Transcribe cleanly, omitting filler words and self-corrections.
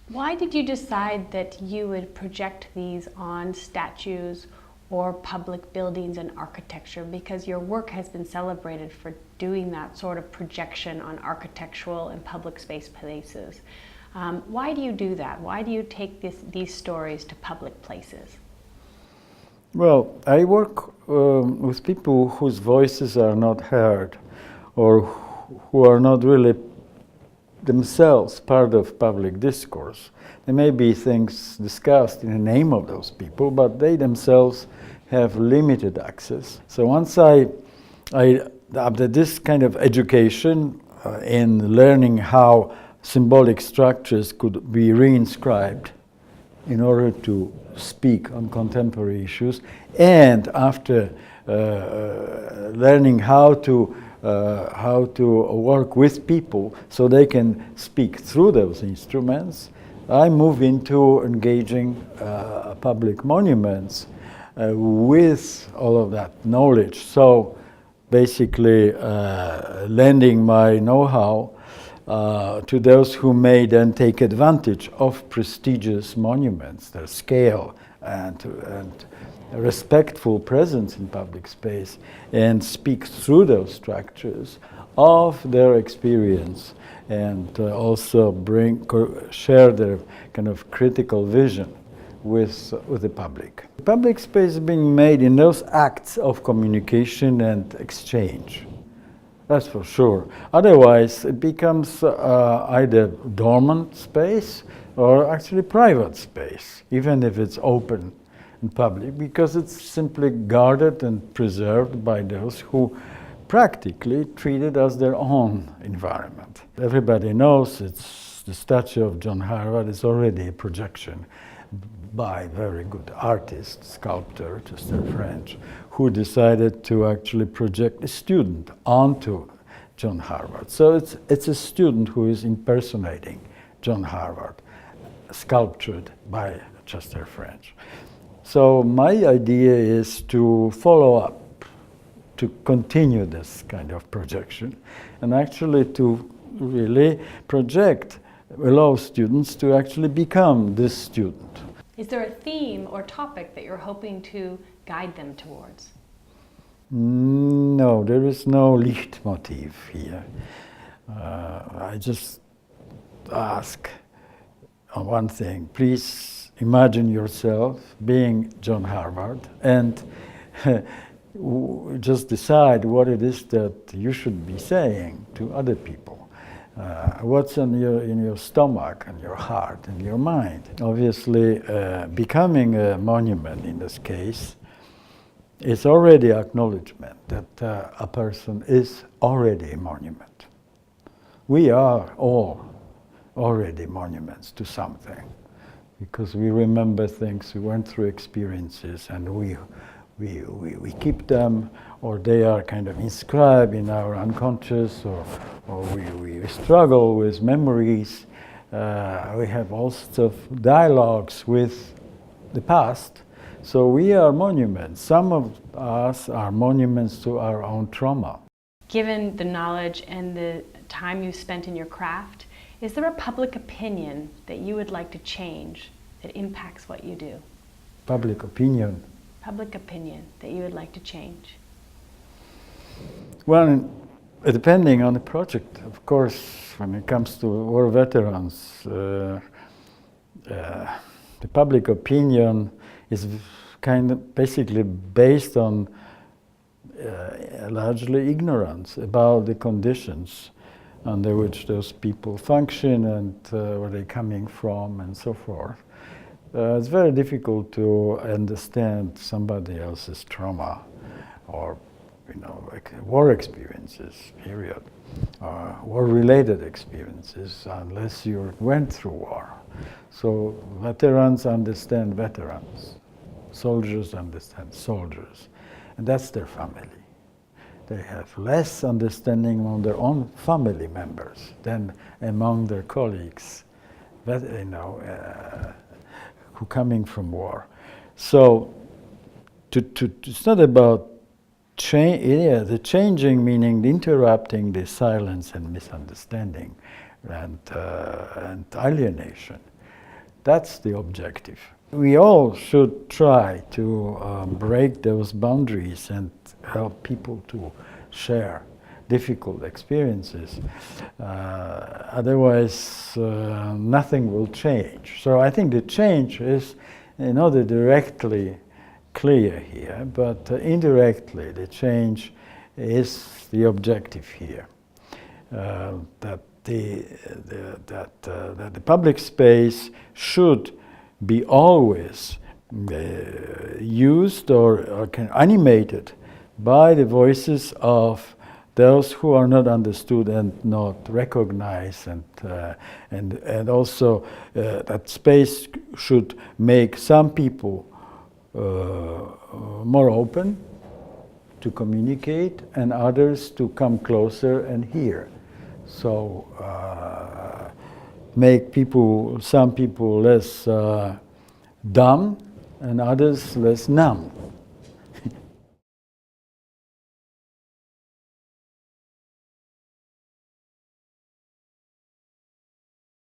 Why did you decide that you would project these on statues or public buildings and architecture? Because your work has been celebrated for doing that sort of projection on architectural and public space places. Why do you do that? Why do you take these stories to public places? Well, I work with people whose voices are not heard or who are not really themselves part of public discourse. There may be things discussed in the name of those people, but they themselves have limited access. So once after this kind of education in learning how symbolic structures could be reinscribed in order to speak on contemporary issues, and after learning how to work with people so they can speak through those instruments, I move into engaging public monuments with all of that knowledge. So basically lending my know-how to those who may then take advantage of prestigious monuments, their scale and respectful presence in public space, and speak through those structures of their experience, and also share their kind of critical vision with the public. Public space is being made in those acts of communication and exchange. That's for sure. Otherwise, it becomes either dormant space or actually private space, even if it's open and public, because it's simply guarded and preserved by those who practically treat it as their own environment. Everybody knows it's the statue of John Harvard is already a projection by a very good artist, sculptor, Chester French, who decided to actually project a student onto John Harvard. So it's a student who is impersonating John Harvard, sculptured by Chester French. So my idea is to follow up, to continue this kind of projection, and actually to really project, allow students to actually become this student. Is there a theme or topic that you're hoping to guide them towards? No, there is no Lichtmotiv here. I just ask one thing. Please imagine yourself being John Harvard and just decide what it is that you should be saying to other people. What's in your stomach and your heart and your mind. Obviously, becoming a monument in this case is already acknowledgement that a person is already a monument. We are all already monuments to something, because we remember things, we went through experiences, and we keep them, or they are kind of inscribed in our unconscious, or we struggle with memories. We have all sorts of dialogues with the past. So we are monuments. Some of us are monuments to our own trauma. Given the knowledge and the time you spent in your craft, is there a public opinion that you would like to change that impacts what you do? Public opinion. Public opinion that you would like to change? Well, depending on the project, of course, when it comes to war veterans, the public opinion is kind of basically based on largely ignorance about the conditions under which those people function and where they're coming from and so forth. It's very difficult to understand somebody else's trauma or like war experiences, period, war-related experiences, unless you went through war. So veterans understand veterans, soldiers understand soldiers, and that's their family. They have less understanding among their own family members than among their colleagues, who coming from war. So it's not about the changing, meaning the interrupting the silence and misunderstanding and alienation. That's the objective. We all should try to break those boundaries and help people to share difficult experiences. Otherwise, nothing will change. So I think the change is not directly clear here, but indirectly the change is the objective here. That the public space should be always used or animated by the voices of those who are not understood and not recognized, and also that space should make some people more open to communicate and others to come closer and hear. So make some people less dumb and others less numb.